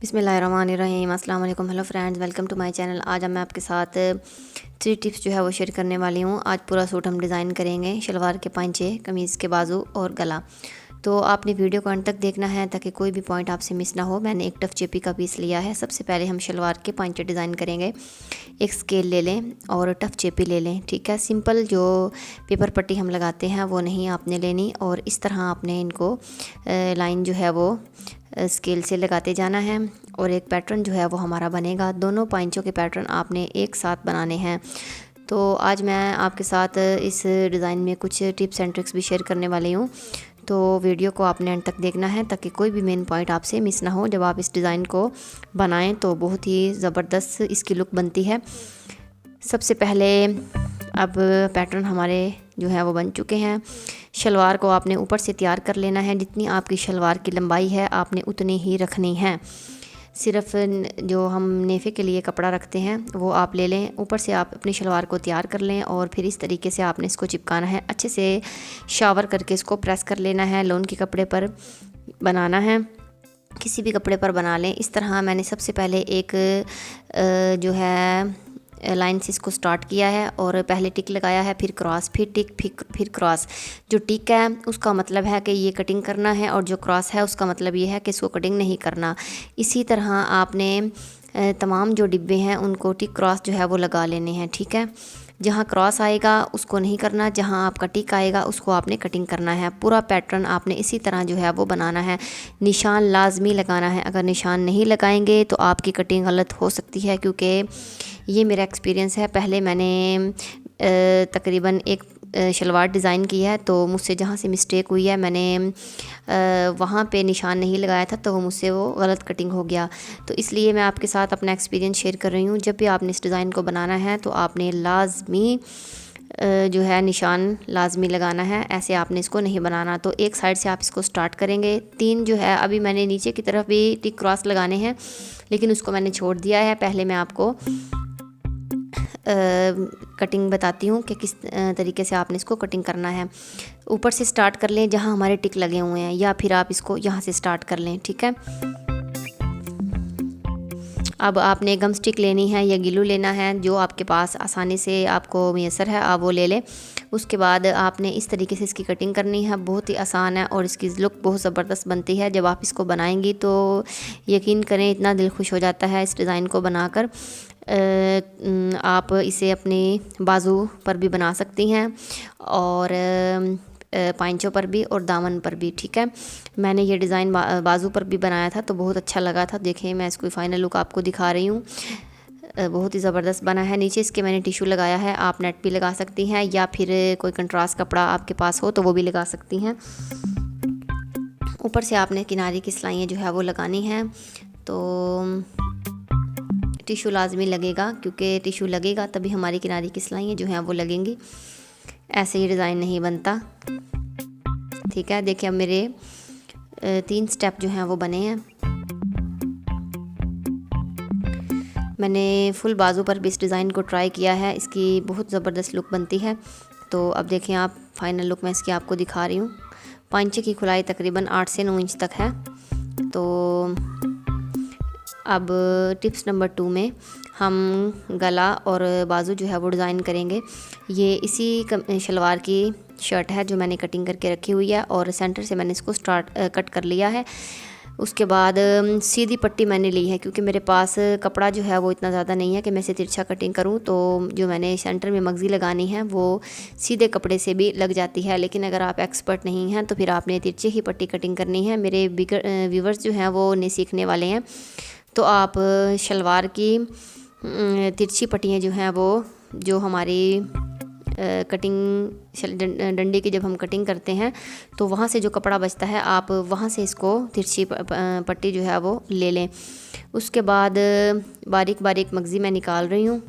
बिस्मिल्लाहिर्रहमानिर्रहीम अस्सलाम वालेकुम। Hello friends, welcome to my channel. आज मैं आपके साथ 3 टिप्स जो है वो शेयर करने वाली हूँ। आज पूरा सूट हम डिज़ाइन करेंगे, शलवार के पांचे, कमीज़ के बाजू और गला। तो आपने वीडियो को अंत तक देखना है ताकि कोई भी पॉइंट आपसे मिस ना हो। मैंने एक टफ चेपी का पीस लिया है। सबसे पहले हम शलवार के पांचे डिज़ाइन करेंगे। एक स्केल ले लें और टफ चेपी ले लें, ठीक है। सिंपल जो पेपर पट्टी हम लगाते हैं वो नहीं आपने लेनी, और इस तरह आपने इनको लाइन जो है वो स्केल से लगाते जाना है और एक पैटर्न जो है वो हमारा बनेगा। दोनों पांचों के पैटर्न आपने एक साथ बनाने हैं। तो आज मैं आपके साथ इस डिज़ाइन में कुछ टिप्स एंड ट्रिक्स भी शेयर करने वाली हूँ। तो वीडियो को आपने अंत तक देखना है ताकि कोई भी मेन पॉइंट आपसे मिस ना हो। जब आप इस डिज़ाइन को बनाएं तो बहुत ही ज़बरदस्त इसकी लुक बनती है। सबसे पहले अब पैटर्न हमारे जो है वो बन चुके हैं। शलवार को आपने ऊपर से तैयार कर लेना है। जितनी आपकी शलवार की लंबाई है आपने उतनी ही रखनी है। सिर्फ जो हम नेफे के लिए कपड़ा रखते हैं वो आप ले लें। ऊपर से आप अपनी शलवार को तैयार कर लें और फिर इस तरीके से आपने इसको चिपकाना है। अच्छे से शावर करके इसको प्रेस कर लेना है। लोन के कपड़े पर बनाना है, किसी भी कपड़े पर बना लें। इस तरह मैंने सबसे पहले एक जो है लाइन से इसको स्टार्ट किया है और पहले टिक लगाया है, फिर क्रॉस, फिर टिक, फिर क्रॉस। जो टिक है उसका मतलब है कि ये कटिंग करना है और जो क्रॉस है उसका मतलब ये है कि इसको कटिंग नहीं करना। इसी तरह आपने तमाम जो डिब्बे हैं उनको टिक क्रॉस जो है वो लगा लेने हैं, ठीक है। जहाँ क्रॉस आएगा उसको नहीं करना, जहाँ आपका टिक आएगा उसको आपने कटिंग करना है। पूरा पैटर्न आपने इसी तरह जो है वो बनाना है। निशान लाजमी लगाना है। अगर निशान नहीं लगाएंगे तो आपकी कटिंग गलत हो सकती है, क्योंकि ये मेरा एक्सपीरियंस है। पहले मैंने तकरीबन एक शलवार डिज़ाइन की है, तो मुझसे जहाँ से मिस्टेक हुई है मैंने वहाँ पे निशान नहीं लगाया था, तो वो मुझसे वो गलत कटिंग हो गया। तो इसलिए मैं आपके साथ अपना एक्सपीरियंस शेयर कर रही हूँ। जब भी आपने इस डिज़ाइन को बनाना है तो आपने लाजमी जो है निशान लाजमी लगाना है। ऐसे आपने इसको नहीं बनाना। तो एक साइड से आप इसको स्टार्ट करेंगे। 3 जो है अभी मैंने नीचे की तरफ भी टिक क्रॉस लगाने हैं, लेकिन उसको मैंने छोड़ दिया है। पहले मैं आपको कटिंग बताती हूँ कि किस तरीके से आपने इसको कटिंग करना है। ऊपर से स्टार्ट कर लें जहाँ हमारे टिक लगे हुए हैं, या फिर आप इसको यहाँ से स्टार्ट कर लें, ठीक है। अब आपने गम स्टिक लेनी है या गिलू लेना है, जो आपके पास आसानी से आपको मैसर है आप वो ले लें। उसके बाद आपने इस तरीके से इसकी कटिंग करनी है। बहुत ही आसान है और इसकी लुक बहुत ज़बरदस्त बनती है। जब आप इसको बनाएंगी तो यकीन करें इतना दिल खुश हो जाता है इस डिज़ाइन को बनाकर। आप इसे अपनी बाजू पर भी बना सकती हैं और पांचों पर भी और दामन पर भी, ठीक है। मैंने ये डिज़ाइन बाजू पर भी बनाया था तो बहुत अच्छा लगा था। देखिए मैं इसको फाइनल लुक आपको दिखा रही हूँ। बहुत ही ज़बरदस्त बना है। नीचे इसके मैंने टिशू लगाया है। आप नेट भी लगा सकती हैं या फिर कोई कंट्रास्ट कपड़ा आपके पास हो तो वो भी लगा सकती हैं। ऊपर से आपने किनारे की सिलाइयाँ जो है वो लगानी हैं। तो टिशू लाजमी लगेगा, क्योंकि टिशू लगेगा तभी हमारी किनारे की सिलाइयाँ जो हैं वो लगेंगी। ऐसे ही डिज़ाइन नहीं बनता, ठीक है। देखिए अब मेरे 3 स्टेप जो हैं वो बने हैं। मैंने फुल बाजू पर भी इस डिज़ाइन को ट्राई किया है। इसकी बहुत ज़बरदस्त लुक बनती है। तो अब देखें आप, फाइनल लुक मैं इसकी आपको दिखा रही हूँ। पांचे की खुलाई तकरीबन 8 से 9 इंच तक है। तो अब टिप्स नंबर 2 में हम गला और बाजू जो है वो डिज़ाइन करेंगे। ये इसी शलवार की शर्ट है जो मैंने कटिंग करके रखी हुई है और सेंटर से मैंने इसको कट कर लिया है। उसके बाद सीधी पट्टी मैंने ली है, क्योंकि मेरे पास कपड़ा जो है वो इतना ज़्यादा नहीं है कि मैं इसे तिरछा कटिंग करूं। तो जो मैंने सेंटर में मगज़ी लगानी है वो सीधे कपड़े से भी लग जाती है। लेकिन अगर आप एक्सपर्ट नहीं हैं तो फिर आपने तिरछे ही पट्टी कटिंग करनी है। मेरे व्यूवर्स जो हैं वो नहीं सीखने वाले हैं, तो आप शलवार की तिरछी पट्टियाँ जो हैं वो जो हमारी कटिंग डंडे की जब हम कटिंग करते हैं तो वहाँ से जो कपड़ा बचता है आप वहाँ से इसको तिरछी पट्टी जो है वो ले लें। उसके बाद बारीक बारीक मगज़ी मैं निकाल रही हूँ।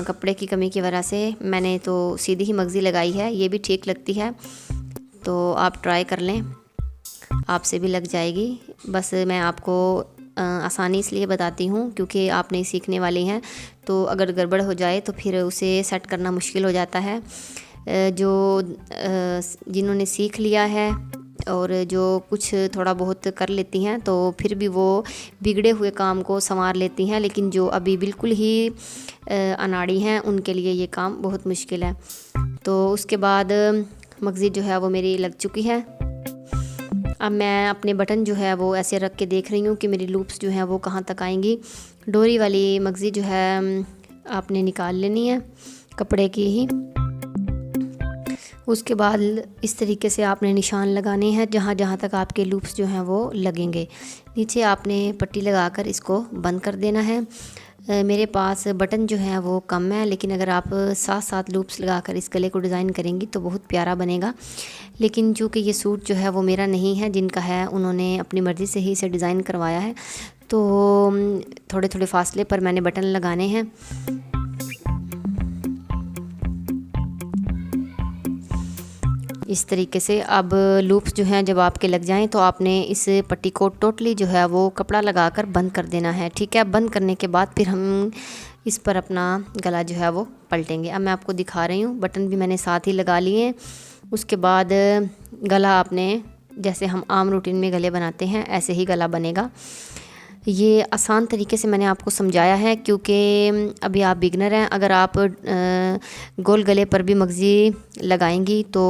कपड़े की कमी की वजह से मैंने तो सीधी ही मगज़ी लगाई है, ये भी ठीक लगती है। तो आप ट्राई कर लें, आपसे भी लग जाएगी। बस मैं आपको आसानी इसलिए बताती हूँ क्योंकि आप नहीं सीखने वाली हैं, तो अगर गड़बड़ हो जाए तो फिर उसे सेट करना मुश्किल हो जाता है। जो जिन्होंने सीख लिया है और जो कुछ थोड़ा बहुत कर लेती हैं तो फिर भी वो बिगड़े हुए काम को संवार लेती हैं, लेकिन जो अभी बिल्कुल ही अनाड़ी हैं उनके लिए ये काम बहुत मुश्किल है। तो उसके बाद मगज़ी जो है वो मेरी लग चुकी है। अब मैं अपने बटन जो है वो ऐसे रख के देख रही हूँ कि मेरी लूप्स जो हैं वो कहाँ तक आएंगी। डोरी वाली मगज़ी जो है आपने निकाल लेनी है कपड़े की ही। उसके बाद इस तरीके से आपने निशान लगाने हैं जहाँ जहाँ तक आपके लूप्स जो हैं वो लगेंगे। नीचे आपने पट्टी लगाकर इसको बंद कर देना है। मेरे पास बटन जो है वो कम है, लेकिन अगर आप 7 लूप्स लगाकर इस गले को डिज़ाइन करेंगी तो बहुत प्यारा बनेगा। लेकिन चूँकि ये सूट जो है वो मेरा नहीं है, जिनका है उन्होंने अपनी मर्ज़ी से ही इसे डिज़ाइन करवाया है, तो थोड़े थोड़े फासले पर मैंने बटन लगाने हैं। इस तरीके से अब लूप्स जो हैं जब आपके लग जाएं तो आपने इस पट्टी को टोटली जो है वो कपड़ा लगाकर बंद कर देना है, ठीक है। बंद करने के बाद फिर हम इस पर अपना गला जो है वो पलटेंगे। अब मैं आपको दिखा रही हूँ, बटन भी मैंने साथ ही लगा लिए हैं। उसके बाद गला आपने जैसे हम आम रूटीन में गले बनाते हैं ऐसे ही गला बनेगा। ये आसान तरीके से मैंने आपको समझाया है क्योंकि अभी आप बिगनर हैं। अगर आप गोल गले पर भी मगज़ी लगाएंगी तो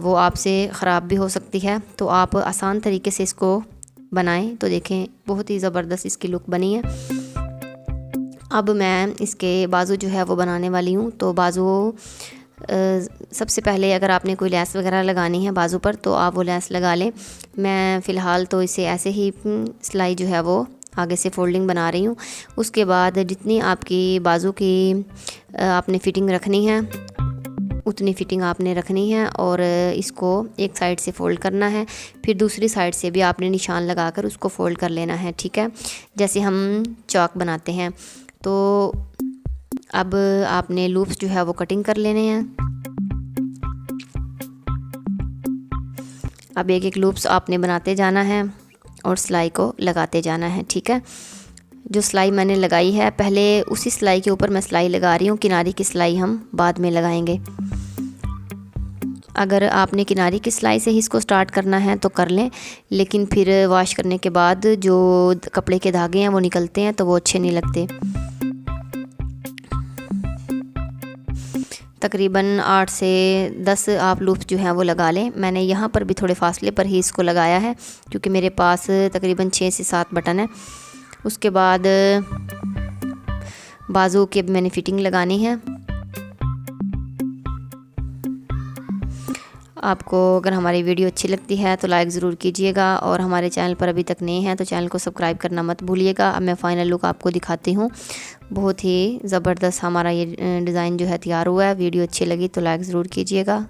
वो आपसे ख़राब भी हो सकती है। तो आप आसान तरीके से इसको बनाएं तो देखें बहुत ही ज़बरदस्त इसकी लुक बनी है। अब मैं इसके बाजू जो है वो बनाने वाली हूँ। तो बाजू सबसे पहले अगर आपने कोई लेस वगैरह लगानी है बाजू पर तो आप वो लेस लगा लें। मैं फ़िलहाल तो इसे ऐसे ही सिलाई जो है वो आगे से फोल्डिंग बना रही हूँ। उसके बाद जितनी आपकी बाजू की आपने फ़िटिंग रखनी है उतनी फ़िटिंग आपने रखनी है और इसको एक साइड से फ़ोल्ड करना है, फिर दूसरी साइड से भी आपने निशान लगाकर उसको फ़ोल्ड कर लेना है, ठीक है, जैसे हम चौक बनाते हैं। तो अब आपने लूप्स जो है वो कटिंग कर लेने हैं। अब एक एक लूप्स आपने बनाते जाना है और सिलाई को लगाते जाना है, ठीक है। जो सिलाई मैंने लगाई है पहले उसी सिलाई के ऊपर मैं सिलाई लगा रही हूँ, किनारी की सिलाई हम बाद में लगाएंगे। अगर आपने किनारी की सिलाई से ही इसको स्टार्ट करना है तो कर लें, लेकिन फिर वॉश करने के बाद जो कपड़े के धागे हैं वो निकलते हैं तो वो अच्छे नहीं लगते। तकरीबन 8 से 10 आप लूप्स जो हैं वो लगा लें। मैंने यहाँ पर भी थोड़े फासले पर ही इसको लगाया है क्योंकि मेरे पास तकरीबन 6 से 7 बटन है। उसके बाद बाजू की मैंने फ़िटिंग लगानी है। आपको अगर हमारी वीडियो अच्छी लगती है तो लाइक ज़रूर कीजिएगा और हमारे चैनल पर अभी तक नए हैं तो चैनल को सब्सक्राइब करना मत भूलिएगा। अब मैं फ़ाइनल लुक आपको दिखाती हूँ। बहुत ही ज़बरदस्त हमारा ये डिज़ाइन जो है तैयार हुआ है। वीडियो अच्छी लगी तो लाइक ज़रूर कीजिएगा।